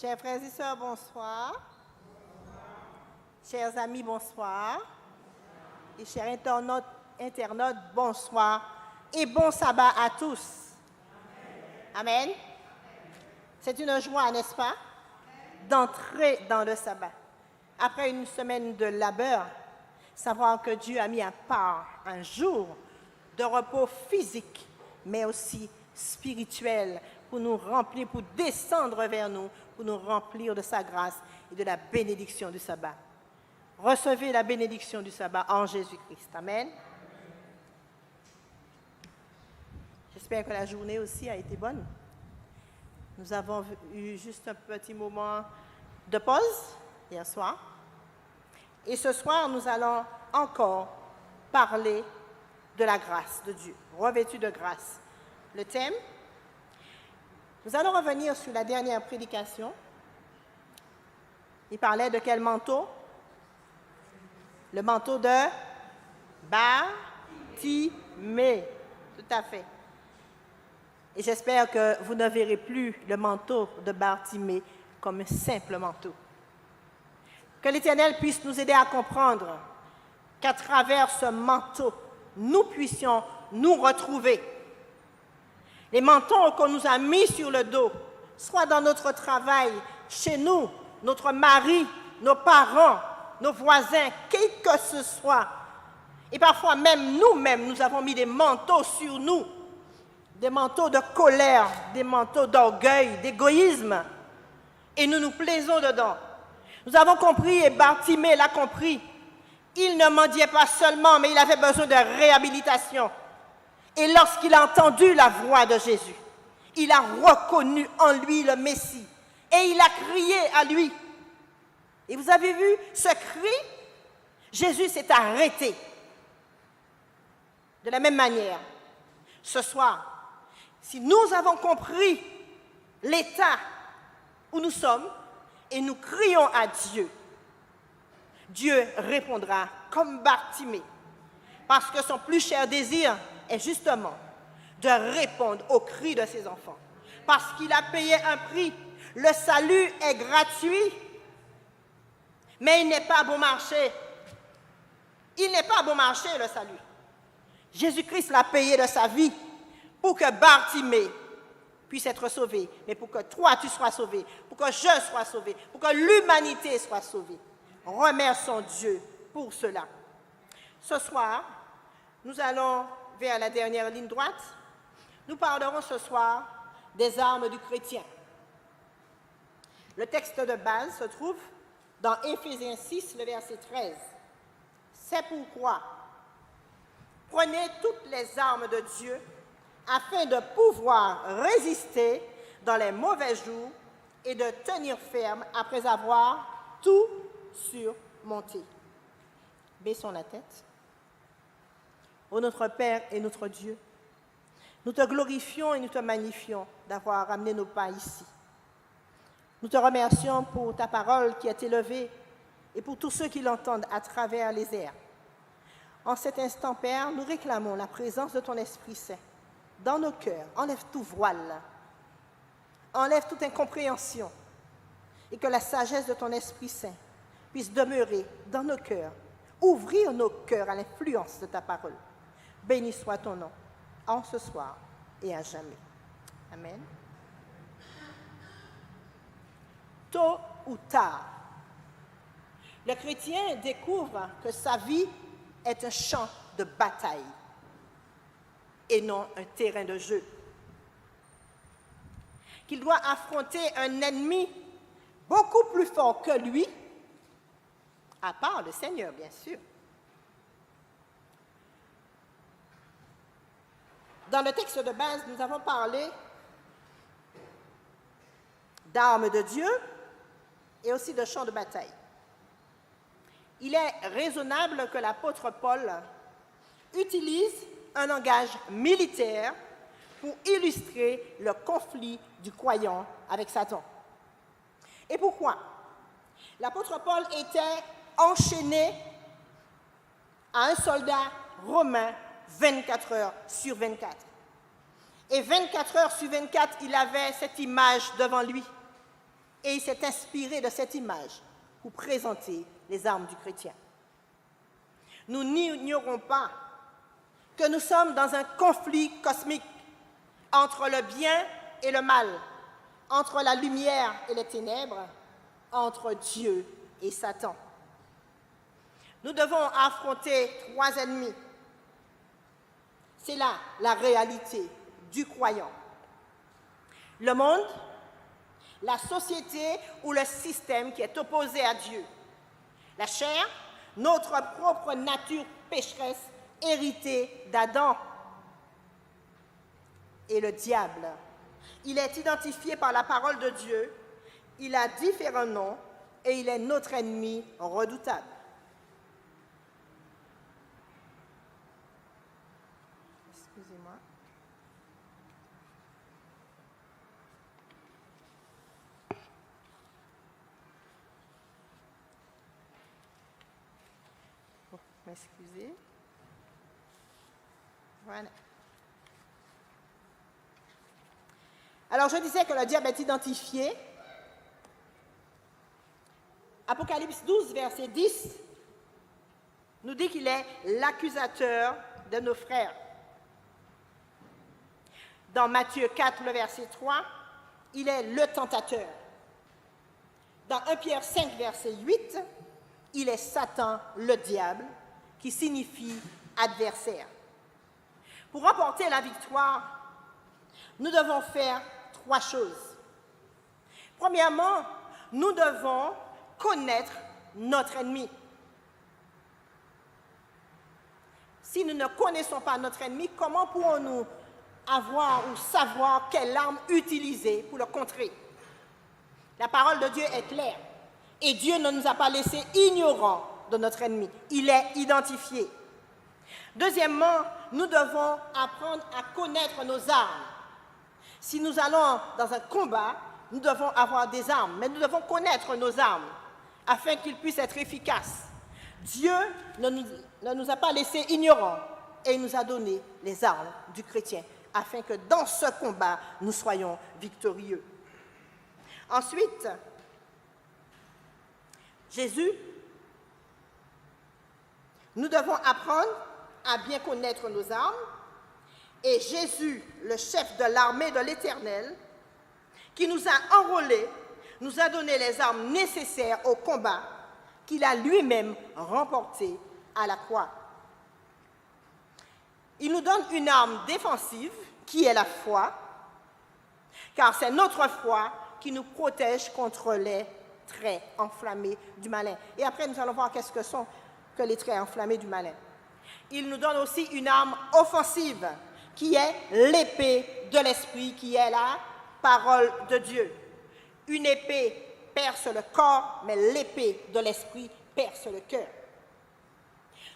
Chers frères et sœurs, bonsoir. Chers amis, bonsoir. Et chers internautes, bonsoir. Et bon sabbat à tous. Amen. C'est une joie, n'est-ce pas, d'entrer dans le sabbat. Après une semaine de labeur, savoir que Dieu a mis à part un jour de repos physique, mais aussi spirituel, pour nous remplir, pour descendre vers nous, pour nous remplir de sa grâce et de la bénédiction du sabbat. Recevez la bénédiction du sabbat en Jésus-Christ. Amen. J'espère que la journée aussi a été bonne. Nous avons eu juste un petit moment de pause hier soir. Et ce soir, nous allons encore parler de la grâce de Dieu, revêtu de grâce. Le thème, nous allons revenir sur la dernière prédication. Il parlait de quel manteau? Le manteau de Bartimée. Tout à fait. Et j'espère que vous ne verrez plus le manteau de Bartimée comme un simple manteau. Que l'Éternel puisse nous aider à comprendre qu'à travers ce manteau, nous puissions nous retrouver. Les manteaux qu'on nous a mis sur le dos, soit dans notre travail, chez nous, notre mari, nos parents, nos voisins, qui que ce soit. Et parfois même nous-mêmes, nous avons mis des manteaux sur nous, des manteaux de colère, des manteaux d'orgueil, d'égoïsme. Et nous nous plaisons dedans. Nous avons compris, et Bartimée l'a compris, il ne mendiait pas seulement, mais il avait besoin de réhabilitation. Et lorsqu'il a entendu la voix de Jésus, il a reconnu en lui le Messie. Et il a crié à lui. Et vous avez vu ce cri? Jésus s'est arrêté. De la même manière, ce soir, si nous avons compris l'état où nous sommes et nous crions à Dieu, Dieu répondra comme Bartimée. Parce que son plus cher désir est justement de répondre aux cris de ses enfants. Parce qu'il a payé un prix. Le salut est gratuit, mais il n'est pas bon marché. Il n'est pas bon marché, le salut. Jésus-Christ l'a payé de sa vie pour que Bartimée puisse être sauvé, mais pour que toi, tu sois sauvé, pour que je sois sauvé, pour que l'humanité soit sauvée. Remercions Dieu pour cela. Ce soir, nous allons vers la dernière ligne droite. Nous parlerons ce soir des armes du chrétien. Le texte de base se trouve dans Éphésiens 6, le verset 13. C'est pourquoi prenez toutes les armes de Dieu afin de pouvoir résister dans les mauvais jours et de tenir ferme après avoir tout surmonté. Baissons la tête. Ô notre Père et notre Dieu, nous te glorifions et nous te magnifions d'avoir ramené nos pas ici. Nous te remercions pour ta parole qui est élevée et pour tous ceux qui l'entendent à travers les airs. En cet instant, Père, nous réclamons la présence de ton Esprit Saint dans nos cœurs. Enlève tout voile, enlève toute incompréhension et que la sagesse de ton Esprit Saint puisse demeurer dans nos cœurs, ouvrir nos cœurs à l'influence de ta parole. Béni soit ton nom, en ce soir et à jamais. Amen. Tôt ou tard, le chrétien découvre que sa vie est un champ de bataille et non un terrain de jeu. Qu'il doit affronter un ennemi beaucoup plus fort que lui, à part le Seigneur, bien sûr. Dans le texte de base, nous avons parlé d'armes de Dieu et aussi de champs de bataille. Il est raisonnable que l'apôtre Paul utilise un langage militaire pour illustrer le conflit du croyant avec Satan. Et pourquoi? L'apôtre Paul était enchaîné à un soldat romain 24 heures sur 24. Et 24 heures sur 24, il avait cette image devant lui. Et il s'est inspiré de cette image pour présenter les armes du chrétien. Nous n'ignorons pas que nous sommes dans un conflit cosmique entre le bien et le mal, entre la lumière et les ténèbres, entre Dieu et Satan. Nous devons affronter 3 ennemis. C'est là la réalité du croyant. Le monde, la société ou le système qui est opposé à Dieu. La chair, notre propre nature pécheresse héritée d'Adam. Et le diable. Il est identifié par la parole de Dieu, il a différents noms et il est notre ennemi redoutable. Excusez-moi. Bon, m'excusez. Voilà. Alors, je disais que le diable est identifié. Apocalypse 12, verset 10, nous dit qu'il est l'accusateur de nos frères. Dans Matthieu 4, le verset 3, il est le tentateur. Dans 1 Pierre 5, verset 8, il est Satan, le diable, qui signifie adversaire. Pour remporter la victoire, nous devons faire 3 choses. Premièrement, nous devons connaître notre ennemi. Si nous ne connaissons pas notre ennemi, comment pourrons-nous avoir ou savoir quelle arme utiliser pour le contrer? La parole de Dieu est claire et Dieu ne nous a pas laissés ignorants de notre ennemi. Il est identifié. Deuxièmement, nous devons apprendre à connaître nos armes. Si nous allons dans un combat, nous devons avoir des armes, mais nous devons connaître nos armes afin qu'ils puissent être efficaces. Dieu ne nous a pas laissés ignorants et il nous a donné les armes du chrétien afin que dans ce combat, nous soyons victorieux. Ensuite, Jésus, nous devons apprendre à bien connaître nos armes. Et Jésus, le chef de l'armée de l'Éternel, qui nous a enrôlés, nous a donné les armes nécessaires au combat qu'il a lui-même remporté à la croix. Il nous donne une arme défensive, qui est la foi, car c'est notre foi qui nous protège contre les traits enflammés du malin. Et après, nous allons voir qu'est-ce que sont que les traits enflammés du malin. Il nous donne aussi une arme offensive, qui est l'épée de l'esprit, qui est la parole de Dieu. Une épée perce le corps, mais l'épée de l'esprit perce le cœur.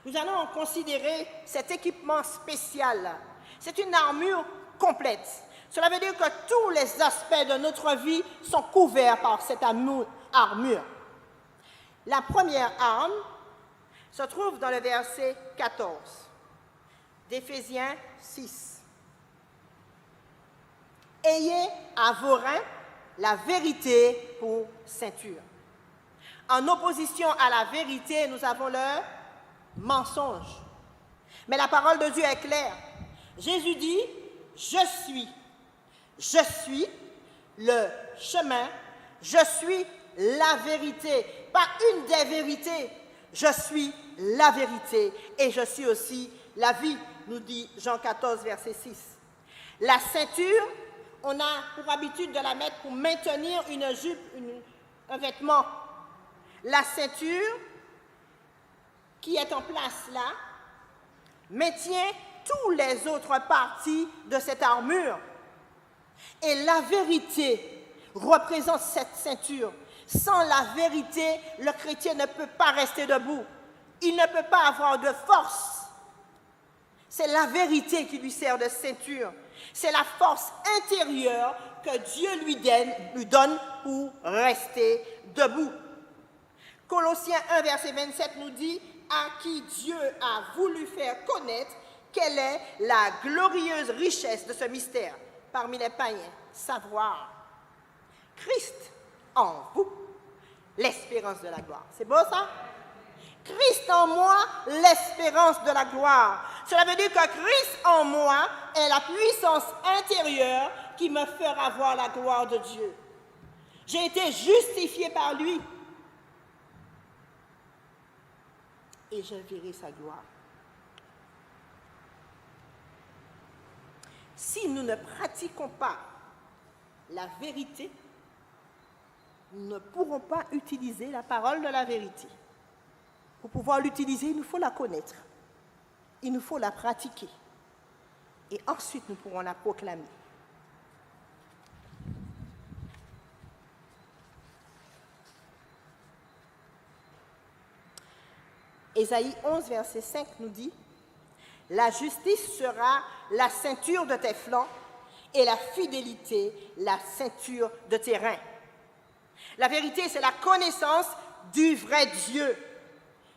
Nous allons considérer cet équipement spécial. C'est une armure complète. Cela veut dire que tous les aspects de notre vie sont couverts par cette armure. La première arme se trouve dans le verset 14 d'Éphésiens 6. Ayez à vos reins la vérité pour ceinture. En opposition à la vérité, nous avons le mensonge. Mais la parole de Dieu est claire. Jésus dit, je suis le chemin, je suis la vérité. Pas une des vérités, je suis la vérité et je suis aussi la vie, nous dit Jean 14, verset 6. La ceinture, on a pour habitude de la mettre pour maintenir une jupe, un vêtement. La ceinture, qui est en place là, maintient tous les autres parties de cette armure. Et la vérité représente cette ceinture. Sans la vérité, le chrétien ne peut pas rester debout. Il ne peut pas avoir de force. C'est la vérité qui lui sert de ceinture. C'est la force intérieure que Dieu lui donne pour rester debout. Colossiens 1, verset 27 nous dit « À qui Dieu a voulu faire connaître quelle est la glorieuse richesse de ce mystère parmi les païens, savoir Christ, en vous l'espérance de la gloire. C'est beau ça? Christ en moi, l'espérance de la gloire. Cela veut dire que Christ en moi est la puissance intérieure qui me fera voir la gloire de Dieu. J'ai été justifié par lui. Et je verrai sa gloire. Si nous ne pratiquons pas la vérité, nous ne pourrons pas utiliser la parole de la vérité. Pour pouvoir l'utiliser, il nous faut la connaître. Il nous faut la pratiquer. Et ensuite, nous pourrons la proclamer. Ésaïe 11, verset 5 nous dit « La justice sera la ceinture de tes flancs et la fidélité la ceinture de tes reins. » La vérité, c'est la connaissance du vrai Dieu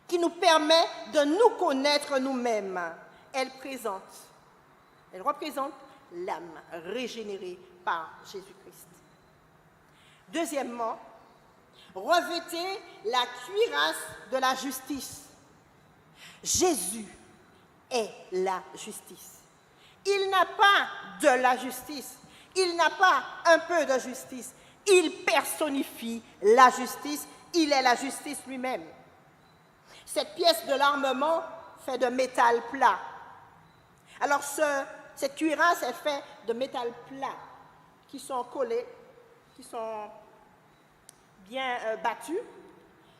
qui nous permet de nous connaître nous-mêmes. Elle représente l'âme régénérée par Jésus-Christ. Deuxièmement, revêtez la cuirasse de la justice. Jésus est la justice. Il n'a pas de la justice. Il n'a pas un peu de justice. Il personnifie la justice. Il est la justice lui-même. Cette pièce de l'armement fait de métal plat. Alors, cette cuirasse est faite de métal plat qui sont collés, qui sont bien battus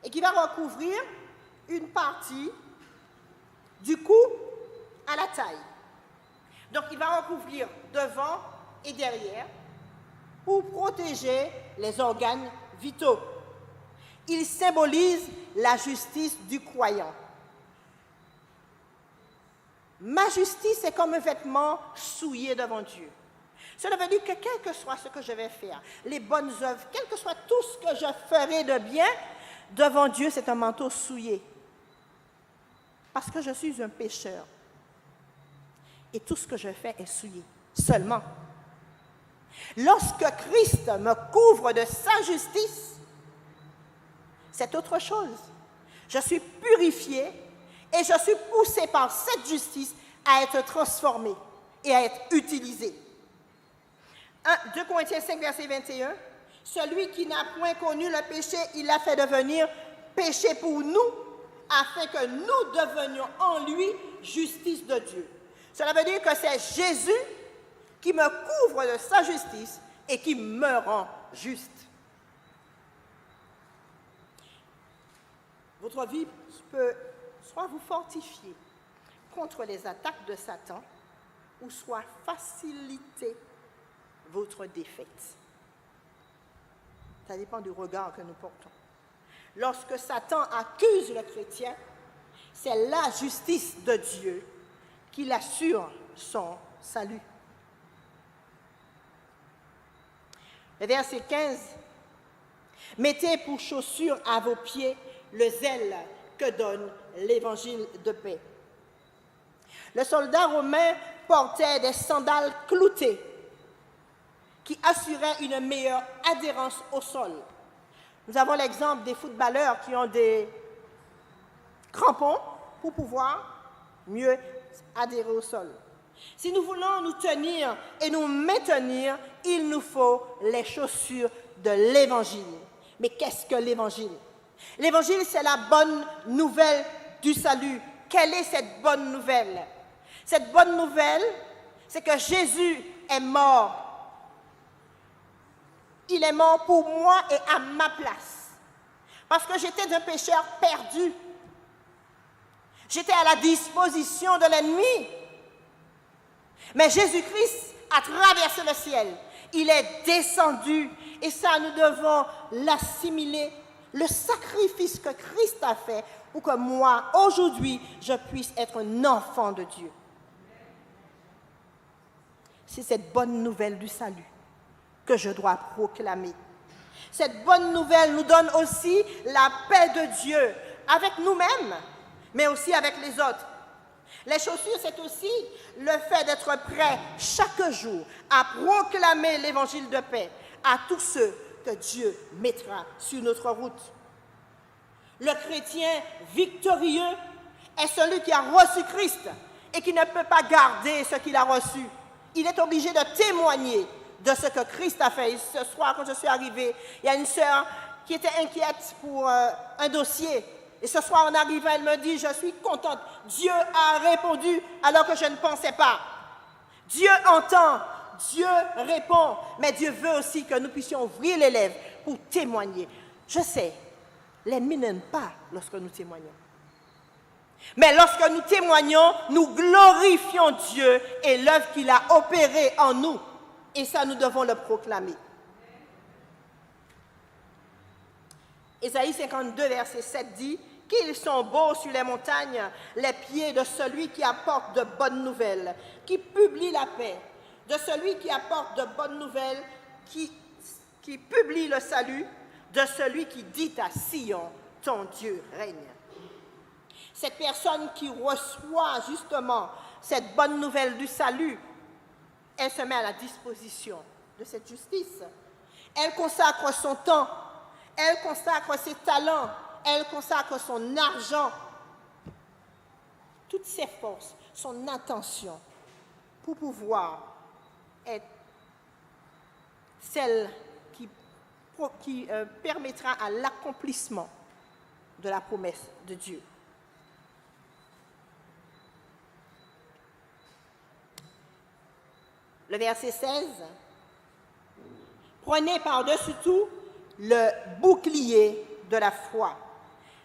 et qui va recouvrir une partie du cou à la taille. Donc, il va recouvrir devant et derrière pour protéger les organes vitaux. Il symbolise la justice du croyant. Ma justice est comme un vêtement souillé devant Dieu. Cela veut dire que quel que soit ce que je vais faire, les bonnes œuvres, quel que soit tout ce que je ferai de bien, devant Dieu, c'est un manteau souillé. Parce que je suis un pécheur. Et tout ce que je fais est souillé. Seulement, lorsque Christ me couvre de sa justice, c'est autre chose. Je suis purifié et je suis poussé par cette justice à être transformé et à être utilisé. 2 Corinthiens 5, verset 21, « Celui qui n'a point connu le péché, il l'a fait devenir péché pour nous, afin que nous devenions en lui justice de Dieu. » Cela veut dire que c'est Jésus qui me couvre de sa justice et qui me rend juste. Votre vie peut soit vous fortifier contre les attaques de Satan ou soit faciliter votre défaite. Ça dépend du regard que nous portons. Lorsque Satan accuse le chrétien, c'est la justice de Dieu qui l'assure son salut. Le verset 15. « Mettez pour chaussure à vos pieds le zèle que donne l'évangile de paix. » Le soldat romain portait des sandales cloutées qui assuraient une meilleure adhérence au sol. Nous avons l'exemple des footballeurs qui ont des crampons pour pouvoir mieux adhérer au sol. Si nous voulons nous tenir et nous maintenir, il nous faut les chaussures de l'Évangile. Mais qu'est-ce que l'Évangile? L'Évangile, c'est la bonne nouvelle du salut. Quelle est cette bonne nouvelle? Cette bonne nouvelle, c'est que Jésus est mort. Il est mort pour moi et à ma place. Parce que j'étais un pécheur perdu. J'étais à la disposition de l'ennemi. Mais Jésus-Christ a traversé le ciel. Il est descendu. Et ça, nous devons l'assimiler. Le sacrifice que Christ a fait pour que moi, aujourd'hui, je puisse être un enfant de Dieu. C'est cette bonne nouvelle du salut que je dois proclamer. Cette bonne nouvelle nous donne aussi la paix de Dieu avec nous-mêmes, mais aussi avec les autres. Les chaussures, c'est aussi le fait d'être prêt chaque jour à proclamer l'évangile de paix à tous ceux que Dieu mettra sur notre route. Le chrétien victorieux est celui qui a reçu Christ et qui ne peut pas garder ce qu'il a reçu. Il est obligé de témoigner de ce que Christ a fait. Et ce soir, quand je suis arrivée, il y a une sœur qui était inquiète pour un dossier. Et ce soir, en arrivant, elle me dit, je suis contente. Dieu a répondu alors que je ne pensais pas. Dieu entend, Dieu répond, mais Dieu veut aussi que nous puissions ouvrir les lèvres pour témoigner. Je sais, l'ennemi n'aime pas lorsque nous témoignons. Mais lorsque nous témoignons, nous glorifions Dieu et l'œuvre qu'il a opérée en nous. Et ça, nous devons le proclamer. Ésaïe 52, verset 7 dit « Qu'ils sont beaux sur les montagnes, les pieds de celui qui apporte de bonnes nouvelles, qui publie la paix, de celui qui apporte de bonnes nouvelles, qui publie le salut, de celui qui dit à Sion, ton Dieu règne. » Cette personne qui reçoit justement cette bonne nouvelle du salut, elle se met à la disposition de cette justice. Elle consacre son temps, elle consacre ses talents, elle consacre son argent, toutes ses forces, son attention, pour pouvoir être celle qui permettra à l'accomplissement de la promesse de Dieu. Le verset 16, « Prenez par-dessus tout le bouclier de la foi,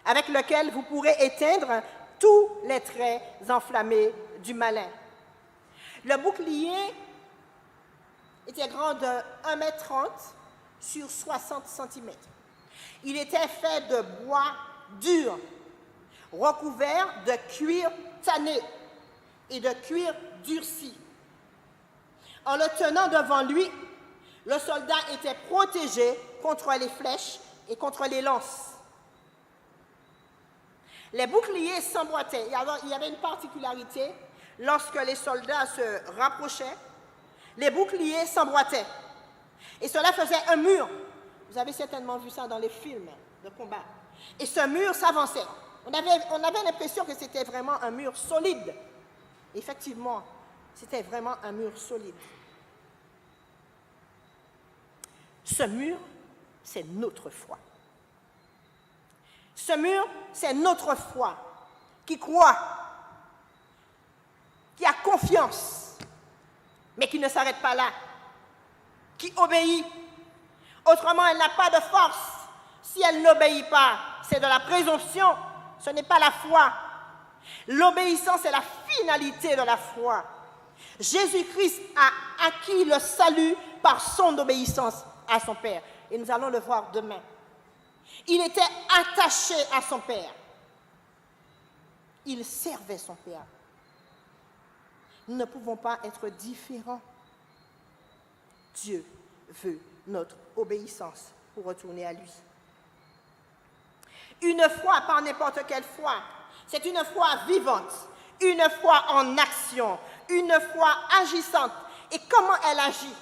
avec lequel vous pourrez éteindre tous les traits enflammés du malin. » Le bouclier était grand de 1,30 m sur 60 cm. Il était fait de bois dur, recouvert de cuir tanné et de cuir durci. En le tenant devant lui, le soldat était protégé contre les flèches et contre les lances. Les boucliers s'emboîtaient. Il y avait une particularité. Lorsque les soldats se rapprochaient, les boucliers s'emboîtaient. Et cela faisait un mur. Vous avez certainement vu ça dans les films de combat. Et ce mur s'avançait. On avait l'impression que c'était vraiment un mur solide. Effectivement, c'était vraiment un mur solide. Ce mur, c'est notre foi. Ce mur, c'est notre foi qui croit, qui a confiance, mais qui ne s'arrête pas là, qui obéit. Autrement, elle n'a pas de force. Si elle n'obéit pas, c'est de la présomption, ce n'est pas la foi. L'obéissance est la finalité de la foi. Jésus-Christ a acquis le salut par son obéissance à son Père. Et nous allons le voir demain. Il était attaché à son Père. Il servait son Père. Nous ne pouvons pas être différents. Dieu veut notre obéissance pour retourner à lui. Une foi, pas n'importe quelle foi, c'est une foi vivante, une foi en action, une foi agissante. Et comment elle agit?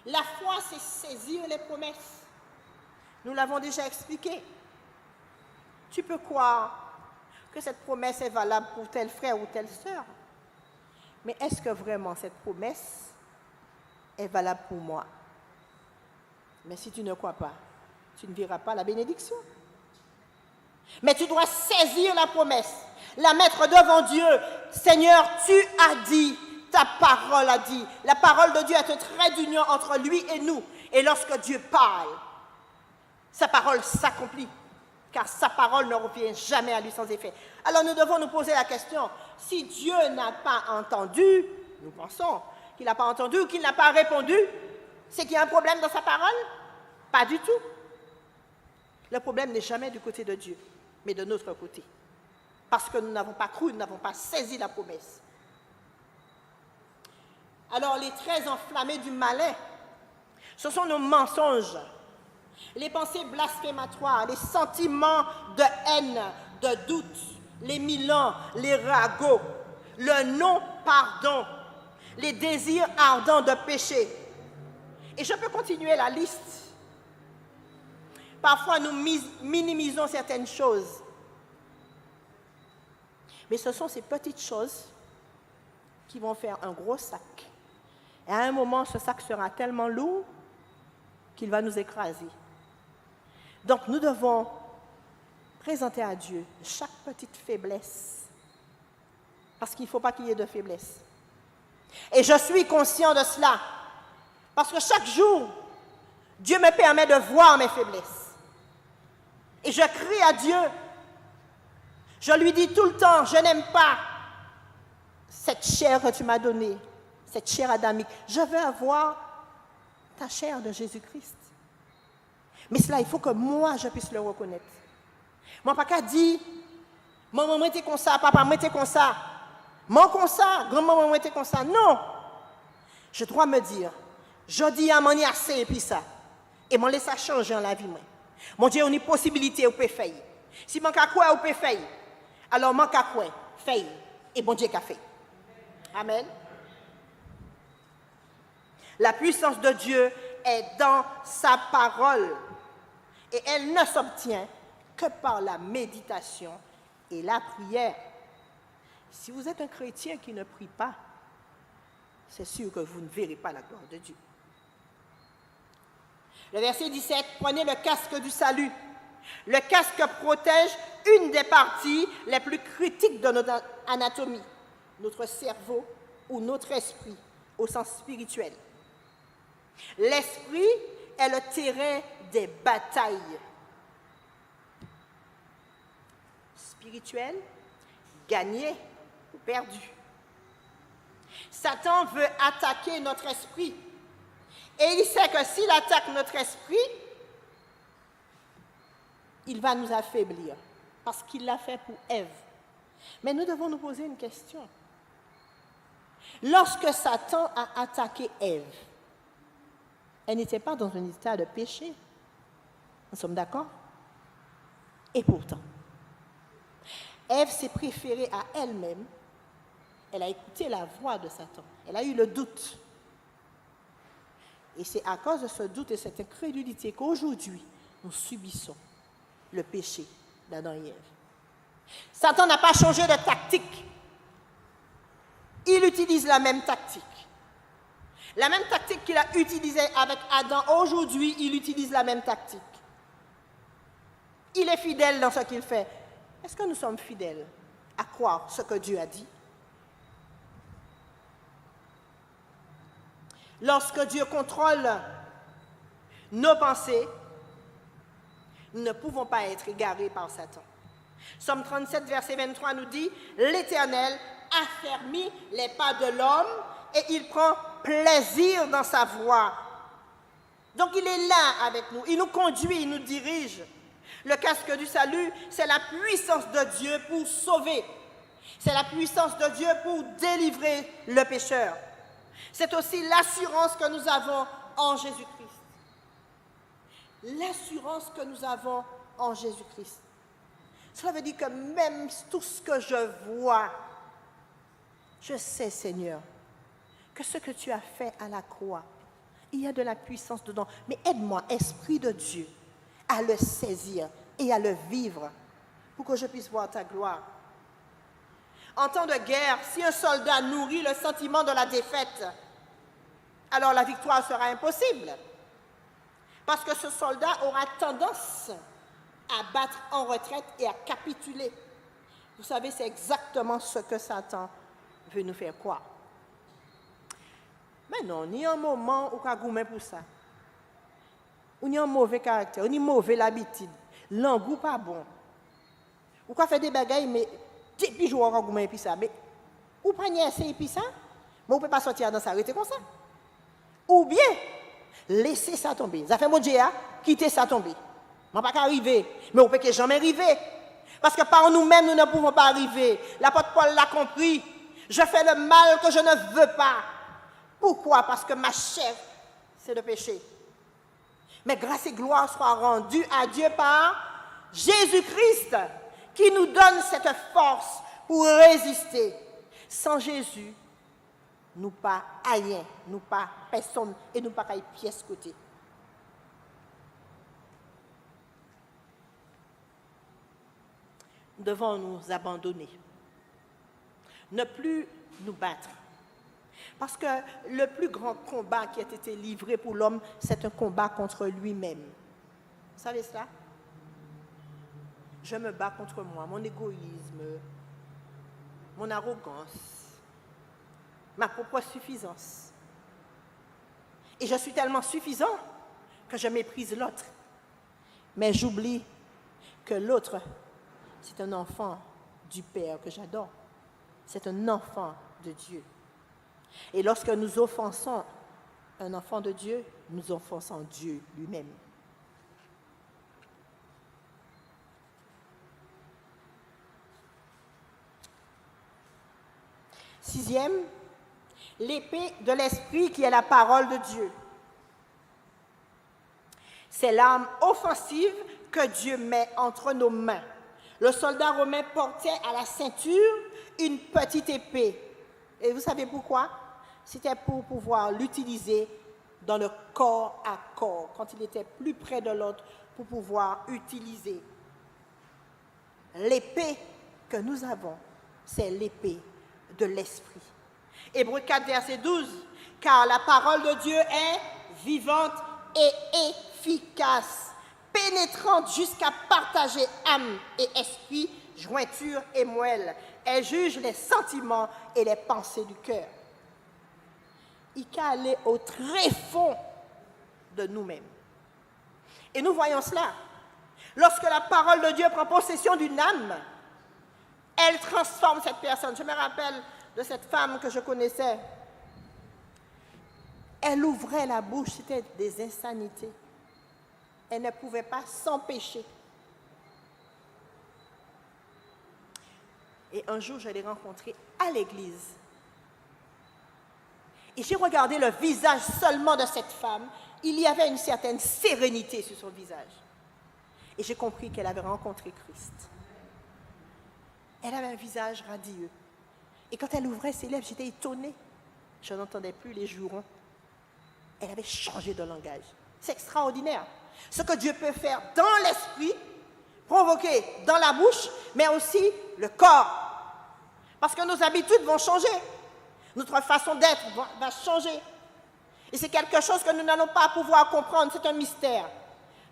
La foi, c'est saisir les promesses. Nous l'avons déjà expliqué. Tu peux croire que cette promesse est valable pour tel frère ou telle sœur. Mais est-ce que vraiment cette promesse est valable pour moi? Mais si tu ne crois pas, tu ne verras pas la bénédiction. Mais tu dois saisir la promesse, la mettre devant Dieu. Seigneur, tu as dit, ta parole a dit. La parole de Dieu est un trait d'union entre lui et nous. Et lorsque Dieu parle, sa parole s'accomplit, car sa parole ne revient jamais à lui sans effet. Alors nous devons nous poser la question, si Dieu n'a pas entendu, nous pensons qu'il n'a pas entendu ou qu'il n'a pas répondu, c'est qu'il y a un problème dans sa parole? Pas du tout. Le problème n'est jamais du côté de Dieu, mais de notre côté. Parce que nous n'avons pas cru, nous n'avons pas saisi la promesse. Alors les traits enflammés du malin, ce sont nos mensonges, les pensées blasphématoires, les sentiments de haine, de doute, les milans, les ragots, le non-pardon, les désirs ardents de péché. Et je peux continuer la liste. Parfois, nous minimisons certaines choses. Mais ce sont ces petites choses qui vont faire un gros sac. Et à un moment, ce sac sera tellement lourd qu'il va nous écraser. Donc, nous devons présenter à Dieu chaque petite faiblesse. Parce qu'il ne faut pas qu'il y ait de faiblesse. Et je suis conscient de cela. Parce que chaque jour, Dieu me permet de voir mes faiblesses. Et je crie à Dieu. Je lui dis tout le temps, je n'aime pas cette chair que tu m'as donnée, cette chair adamique. Je veux avoir ta chair de Jésus-Christ. Mais cela, il faut que moi, je puisse le reconnaître. Moi, pas qu'à dire, maman était comme ça, papa était comme ça, maman comme ça, grand-maman était comme ça. Non. Je dois me dire, je dis à mon assez et puis ça. Et m'en laisse changer dans la vie. Mon Dieu, on a une possibilité, on peut faire. Si mon cas quoi, on peut faire. Alors, mon cas quoi, fait. Et bon Dieu qu'a fait. Amen. La puissance de Dieu est dans sa parole. Et elle ne s'obtient que par la méditation et la prière. Si vous êtes un chrétien qui ne prie pas, c'est sûr que vous ne verrez pas la gloire de Dieu. Le verset 17, prenez le casque du salut. Le casque protège une des parties les plus critiques de notre anatomie, notre cerveau ou notre esprit, au sens spirituel. L'esprit est le terrain des batailles spirituelles, gagnées ou perdues. Satan veut attaquer notre esprit. Et il sait que s'il attaque notre esprit, il va nous affaiblir. Parce qu'il l'a fait pour Ève. Mais nous devons nous poser une question. Lorsque Satan a attaqué Ève, elle n'était pas dans un état de péché. Nous sommes d'accord? Et pourtant, Ève s'est préférée à elle-même. Elle a écouté la voix de Satan. Elle a eu le doute. Et c'est à cause de ce doute et cette incrédulité qu'aujourd'hui, nous subissons le péché d'Adam et Ève. Satan n'a pas changé de tactique. Il utilise la même tactique. La même tactique qu'il a utilisée avec Adam, aujourd'hui, il utilise la même tactique. Il est fidèle dans ce qu'il fait. Est-ce que nous sommes fidèles à croire ce que Dieu a dit? Lorsque Dieu contrôle nos pensées, nous ne pouvons pas être égarés par Satan. Somme 37, verset 23 nous dit « L'Éternel affermit les pas de l'homme et il prend plaisir dans sa voie. » Donc il est là avec nous, il nous conduit, il nous dirige. Le casque du salut, c'est la puissance de Dieu pour sauver. C'est la puissance de Dieu pour délivrer le pécheur. C'est aussi l'assurance que nous avons en Jésus-Christ. L'assurance que nous avons en Jésus-Christ. Cela veut dire que même tout ce que je vois, je sais, Seigneur, que ce que tu as fait à la croix, il y a de la puissance dedans. Mais aide-moi, Esprit de Dieu, à le saisir et à le vivre pour que je puisse voir ta gloire. En temps de guerre, si un soldat nourrit le sentiment de la défaite, alors la victoire sera impossible. Parce que ce soldat aura tendance à battre en retraite et à capituler. Vous savez, c'est exactement ce que Satan veut nous faire croire. Mais non, il y a un moment où on a goûté pour ça. On a un mauvais caractère, on a une mauvaise habitude. L'engoût pas bon. Ou qu'on fait des bagailles, mais depuis je on a goûté pour ça. Mais ou pas n'y essayer puis ça, mais on ne peut pas sortir dans ça, arrêter comme ça. Ou bien, laisser ça tomber. Ça fait mon Dieu, quitter ça tomber. On ne peut pas arriver, mais on ne peut jamais arriver. Parce que par nous-mêmes, nous ne pouvons pas arriver. L'apôtre Paul l'a compris. Je fais le mal que je ne veux pas. Pourquoi? Parce que ma chair, c'est le péché. Mais grâce et gloire soient rendues à Dieu par Jésus-Christ, qui nous donne cette force pour résister. Sans Jésus, nous pas rien, nous pas personne, et nous pas qu'à pièce côté. nous devons nous abandonner, ne plus nous battre. Parce que le plus grand combat qui a été livré pour l'homme, c'est un combat contre lui-même. Vous savez cela? Je me bats contre moi, mon égoïsme, mon arrogance, ma propre suffisance. Et je suis tellement suffisant que je méprise l'autre. Mais j'oublie que l'autre, c'est un enfant du Père que j'adore. C'est un enfant de Dieu. Et lorsque nous offensons un enfant de Dieu, nous offensons Dieu lui-même. Sixième, l'épée de l'esprit qui est la parole de Dieu. C'est l'arme offensive que Dieu met entre nos mains. Le soldat romain portait à la ceinture une petite épée. Et vous savez pourquoi? C'était pour pouvoir l'utiliser dans le corps à corps, quand il était plus près de l'autre, pour pouvoir utiliser. L'épée que nous avons, c'est l'épée de l'esprit. Hébreux 4, verset 12. Car la parole de Dieu est vivante et efficace, pénétrante jusqu'à partager âme et esprit, jointure et moelle. Elle juge les sentiments et les pensées du cœur. Il peut aller au très fond de nous-mêmes. Et nous voyons cela. Lorsque la parole de Dieu prend possession d'une âme, elle transforme cette personne. Je me rappelle de cette femme que je connaissais. Elle ouvrait la bouche, c'était des insanités. Elle ne pouvait pas s'empêcher. Et un jour, je l'ai rencontrée à l'église. Et j'ai regardé le visage seulement de cette femme. Il y avait une certaine sérénité sur son visage. Et j'ai compris qu'elle avait rencontré Christ. Elle avait un visage radieux. Et quand elle ouvrait ses lèvres, j'étais étonnée. Je n'entendais plus les jurons. Elle avait changé de langage. C'est extraordinaire. Ce que Dieu peut faire dans l'esprit, provoquer dans la bouche, mais aussi le corps. Parce que nos habitudes vont changer. Notre façon d'être va changer. Et c'est quelque chose que nous n'allons pas pouvoir comprendre. C'est un mystère.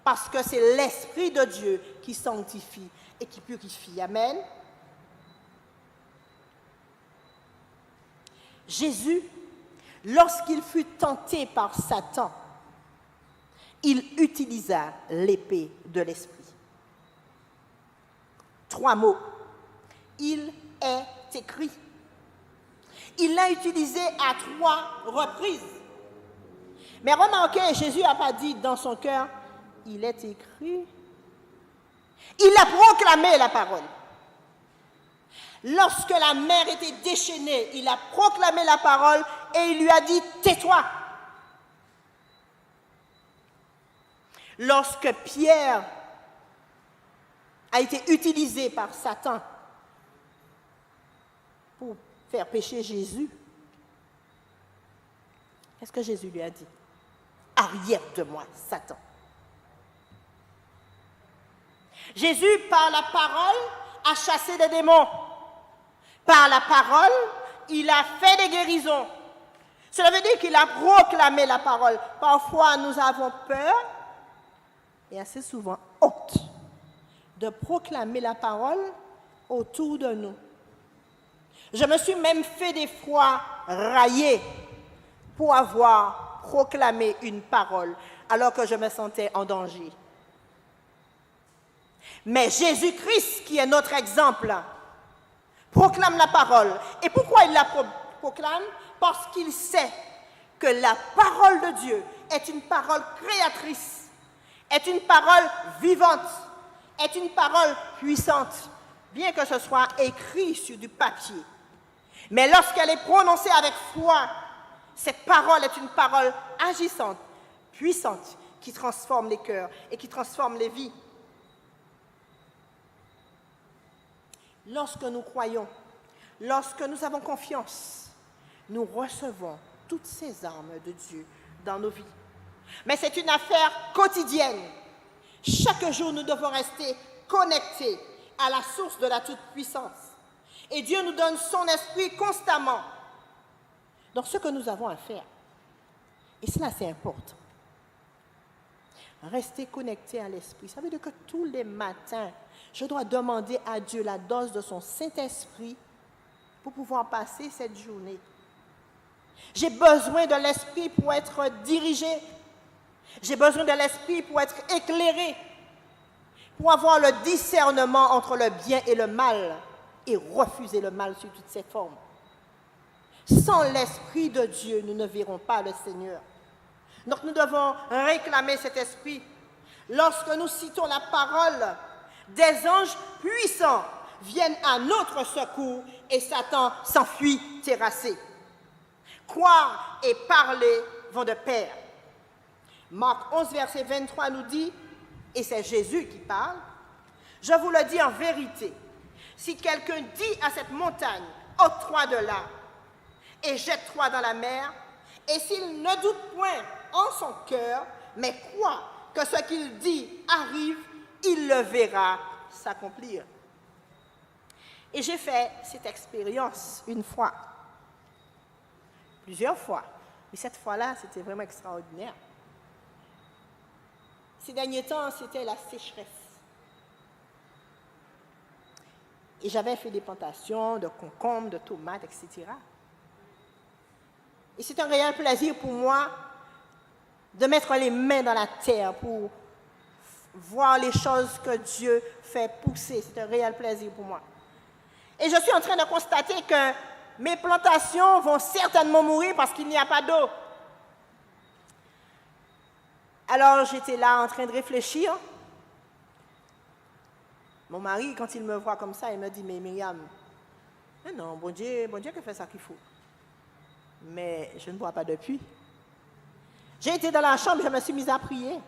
Parce que c'est l'Esprit de Dieu qui sanctifie et qui purifie. Amen. Jésus, lorsqu'il fut tenté par Satan, il utilisa l'épée de l'esprit. 3 mots. Il est écrit. Il l'a utilisé à 3 reprises. Mais remarquez, Jésus n'a pas dit dans son cœur, il est écrit. Il a proclamé la parole. Lorsque la mer était déchaînée, il a proclamé la parole et il lui a dit, tais-toi. Lorsque Pierre a été utilisé par Satan pour faire pécher Jésus, qu'est-ce que Jésus lui a dit? Arrière de moi, Satan. Jésus, par la parole, a chassé des démons. Par la parole, il a fait des guérisons. Cela veut dire qu'il a proclamé la parole. Parfois, nous avons peur, et assez souvent honte, de proclamer la parole autour de nous. Je me suis même fait des fois railler pour avoir proclamé une parole alors que je me sentais en danger. Mais Jésus-Christ, qui est notre exemple, proclame la parole. Et pourquoi il la proclame? Parce qu'il sait que la parole de Dieu est une parole créatrice, est une parole vivante, est une parole puissante, bien que ce soit écrit sur du papier. Mais lorsqu'elle est prononcée avec foi, cette parole est une parole agissante, puissante, qui transforme les cœurs et qui transforme les vies. Lorsque nous croyons, lorsque nous avons confiance, nous recevons toutes ces armes de Dieu dans nos vies. Mais c'est une affaire quotidienne. Chaque jour, nous devons rester connectés à la source de la toute-puissance. Et Dieu nous donne son esprit constamment. Donc, ce que nous avons à faire, et cela c'est important, rester connecté à l'esprit. Ça veut dire que tous les matins, je dois demander à Dieu la dose de son Saint-Esprit pour pouvoir passer cette journée. J'ai besoin de l'esprit pour être dirigé. J'ai besoin de l'esprit pour être éclairé, pour avoir le discernement entre le bien et le mal et refuser le mal sous toutes ses formes. Sans l'esprit de Dieu, nous ne verrons pas le Seigneur. Donc nous devons réclamer cet esprit. Lorsque nous citons la parole, des anges puissants viennent à notre secours et Satan s'enfuit terrassé. Croire et parler vont de pair. Marc 11, verset 23 nous dit, et c'est Jésus qui parle, « Je vous le dis en vérité, si quelqu'un dit à cette montagne, ôte-toi de là, et jette-toi dans la mer, et s'il ne doute point en son cœur, mais croit que ce qu'il dit arrive, il le verra s'accomplir. » Et j'ai fait cette expérience une fois, plusieurs fois, mais cette fois-là, c'était vraiment extraordinaire. Ces derniers temps, c'était la sécheresse. Et j'avais fait des plantations de concombres, de tomates, etc. Et c'est un réel plaisir pour moi de mettre les mains dans la terre pour voir les choses que Dieu fait pousser. C'est un réel plaisir pour moi. Et je suis en train de constater que mes plantations vont certainement mourir parce qu'il n'y a pas d'eau. Alors j'étais là en train de réfléchir. Mon mari, quand il me voit comme ça, il me dit, mais Myriam, non, bon Dieu qui fait ça qu'il faut. Mais je ne bois pas de puits. J'ai été dans la chambre, je me suis mise à prier.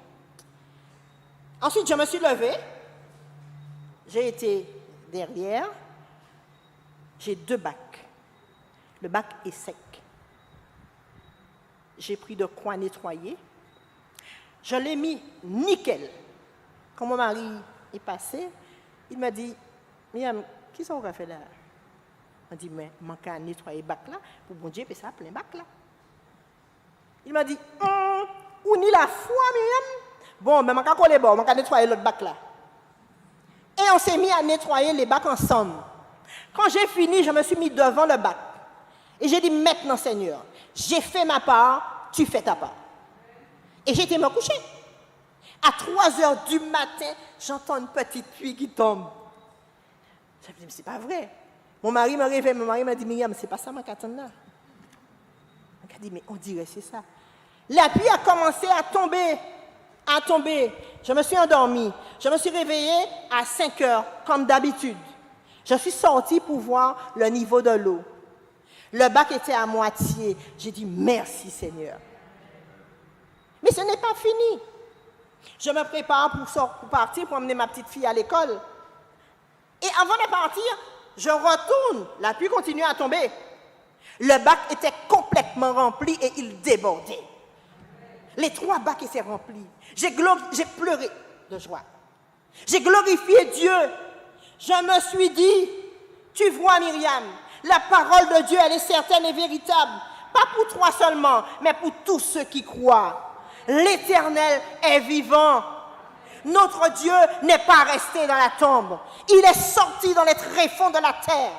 Ensuite, je me suis levée. J'ai été derrière. J'ai 2 bacs. Le bac est sec. J'ai pris de quoi nettoyer. Je l'ai mis nickel. Quand mon mari est passé, il m'a dit, Myriam, qui ça aura fait là? Il m'a dit, mais je manque à nettoyer le bac là, pour bon Dieu, et ça plein bac là. Il m'a dit, où ni la foi, Myriam? Bon, mais je manque à coller bon, je manque à nettoyer l'autre bac là. Et on s'est mis à nettoyer les bacs ensemble. Quand j'ai fini, je me suis mis devant le bac. Et j'ai dit, maintenant Seigneur, j'ai fait ma part, tu fais ta part. Et j'ai été me coucher. À 3 heures du matin, j'entends une petite pluie qui tombe. Je me dis, mais c'est pas vrai. Mon mari me réveille, mon mari m'a dit, Myriam, c'est pas ça ma catane là. Il a dit, mais on dirait c'est ça. La pluie a commencé à tomber. Je me suis endormie. Je me suis réveillée à 5 heures, comme d'habitude. Je suis sortie pour voir le niveau de l'eau. Le bac était à moitié. J'ai dit, merci Seigneur. Mais ce n'est pas fini. Je me prépare pour partir, pour emmener ma petite fille à l'école. Et avant de partir, je retourne. La pluie continue à tomber. Le bac était complètement rempli et il débordait. Les 3 bacs étaient remplis. J'ai pleuré de joie. J'ai glorifié Dieu. Je me suis dit, tu vois Myriam, la parole de Dieu, elle est certaine et véritable. Pas pour toi seulement, mais pour tous ceux qui croient. L'Éternel est vivant. Notre Dieu n'est pas resté dans la tombe. Il est sorti dans les tréfonds de la terre.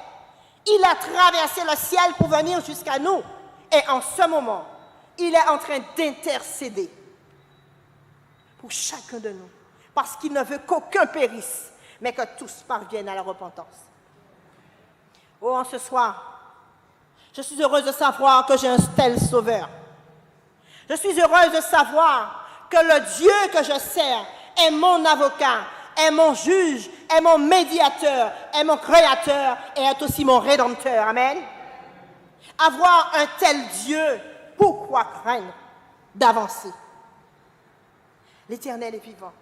Il a traversé le ciel pour venir jusqu'à nous. Et en ce moment, il est en train d'intercéder pour chacun de nous. Parce qu'il ne veut qu'aucun périsse, mais que tous parviennent à la repentance. Oh, en ce soir, je suis heureuse de savoir que j'ai un tel sauveur. Je suis heureuse de savoir que le Dieu que je sers est mon avocat, est mon juge, est mon médiateur, est mon créateur et est aussi mon rédempteur. Amen. Avoir un tel Dieu, pourquoi craindre d'avancer? L'Éternel est vivant.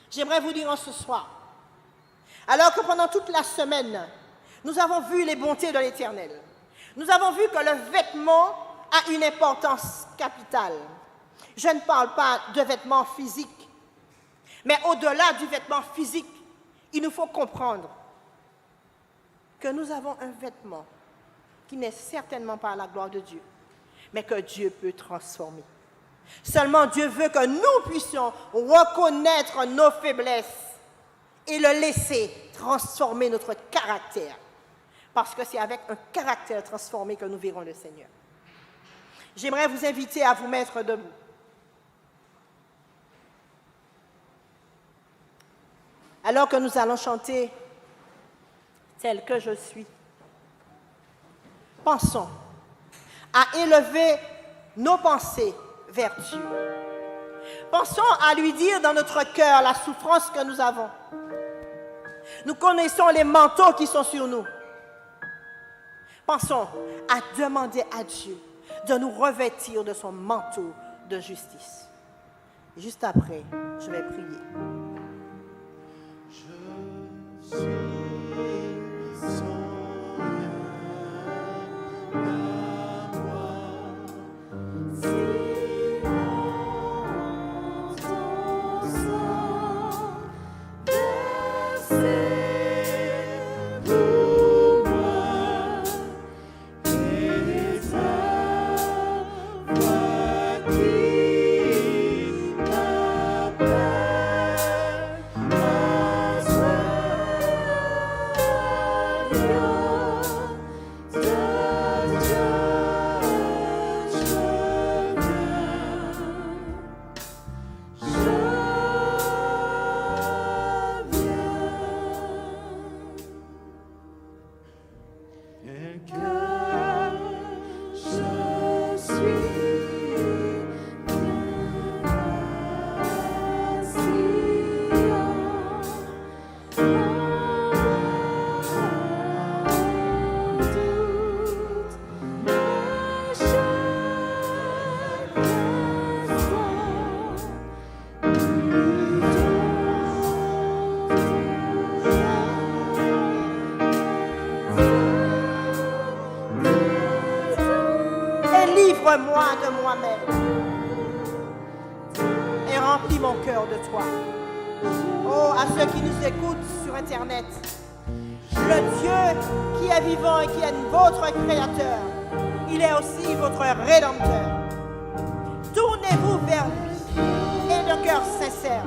J'aimerais vous dire en ce soir, alors que pendant toute la semaine, nous avons vu les bontés de l'Éternel. Nous avons vu que le vêtement a une importance capitale. Je ne parle pas de vêtements physiques, mais au-delà du vêtement physique, il nous faut comprendre que nous avons un vêtement qui n'est certainement pas à la gloire de Dieu, mais que Dieu peut transformer. Seulement Dieu veut que nous puissions reconnaître nos faiblesses et le laisser transformer notre caractère. Parce que c'est avec un caractère transformé que nous verrons le Seigneur. J'aimerais vous inviter à vous mettre debout. Alors que nous allons chanter « Tel que je suis », pensons à élever nos pensées vers Dieu. Pensons à lui dire dans notre cœur la souffrance que nous avons. Nous connaissons les manteaux qui sont sur nous. Pensons à demander à Dieu de nous revêtir de son manteau de justice. Juste après, je vais prier. Je suis son Délivre-moi de moi-même et remplis mon cœur de toi. Oh, à ceux qui nous écoutent sur Internet, le Dieu qui est vivant et qui est votre Créateur, il est aussi votre Rédempteur. Tournez-vous vers lui et de cœur sincère.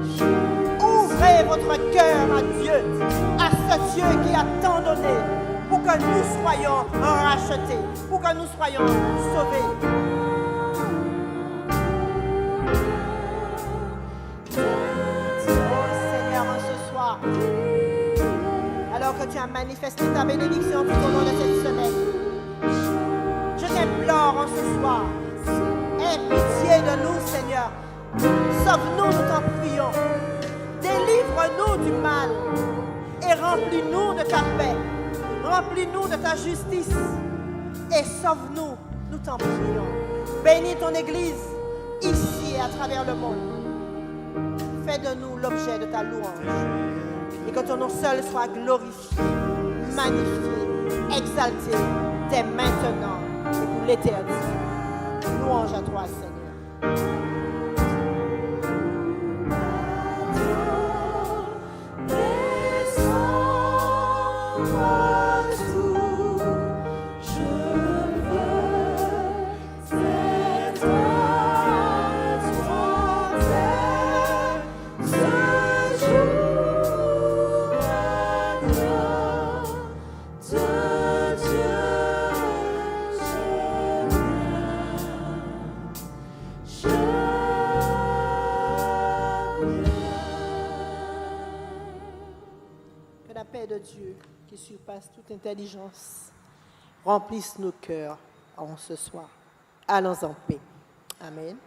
Ouvrez votre cœur à Dieu, à ce Dieu qui a tant donné pour que nous soyons rachetés, pour que nous soyons sauvés. Alors que tu as manifesté ta bénédiction tout au long de cette semaine, je t'implore en ce soir, aie pitié de nous, Seigneur. Sauve-nous, nous t'en prions. Délivre-nous du mal et remplis-nous de ta paix. Remplis-nous de ta justice et sauve-nous, nous t'en prions. Bénis ton Église ici et à travers le monde. Fais de nous l'objet de ta louange. Et que ton nom seul soit glorifié, magnifié, exalté dès maintenant et pour l'éternité. Louange à toi, Seigneur. De Dieu qui surpasse toute intelligence remplisse nos cœurs en ce soir. Allons en paix. Amen.